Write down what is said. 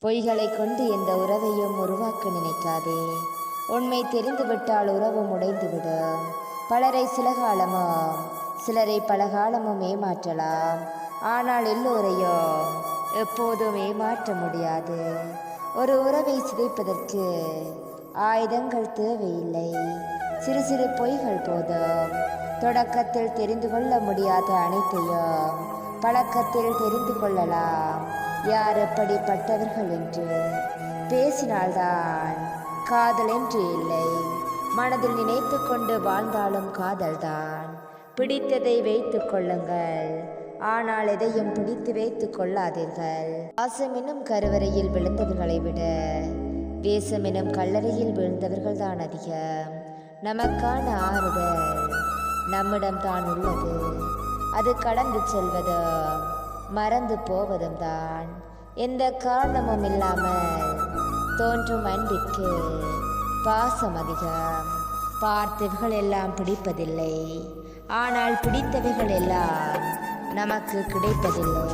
பொய்களை கொண்டு எந்த உறவையும் உருவாக்க நினைக்காதே. உண்மை தெரிந்துவிட்டால் உறவும் உடைந்துவிடும். பலரை சில காலமும் சிலரை பல காலமும் ஏமாற்றலாம். ஆனால் எல்லோரையும் எப்போதும் ஏமாற்ற முடியாது. ஒரு உறவை சிதைப்பதற்கு ஆயுதங்கள் தேவையில்லை. சிறு சிறு பொய்கள் போதும். தொடக்கத்தில் தெரிந்து கொள்ள முடியாத அனைத்தையும் பழக்கத்தில் தெரிந்து கொள்ளலாம். யார் எப்படிப்பட்டவர்கள் என்று பேசினால்தான் காதல் என்று இல்லை. மனதில் நினைத்து கொண்டு வாழ்ந்தாலும் காதல்தான். பிடித்ததை வைத்து கொள்ளுங்கள், ஆனால் எதையும் பிடித்து வைத்து கொள்ளாதீர்கள். பாசம் என்னும் கருவறையில் விழுந்தவர்களை விட வேஷம் எனும் கல்லறையில் விழுந்தவர்கள் தான் அதிகம். நமக்கான ஆறுதல் நம்மிடம் தான் உள்ளது. அது கடந்து செல்வதும் மறந்து போவதும் தான். எந்த காரணமும் இல்லாமல் தோன்றும் அன்பிற்கு பாசம் அதிகம். பார்த்தவைகள் எல்லாம் பிடிப்பதில்லை, ஆனால் பிடித்தவைகள் எல்லாம் நமக்கு கிடைப்பதில்லை.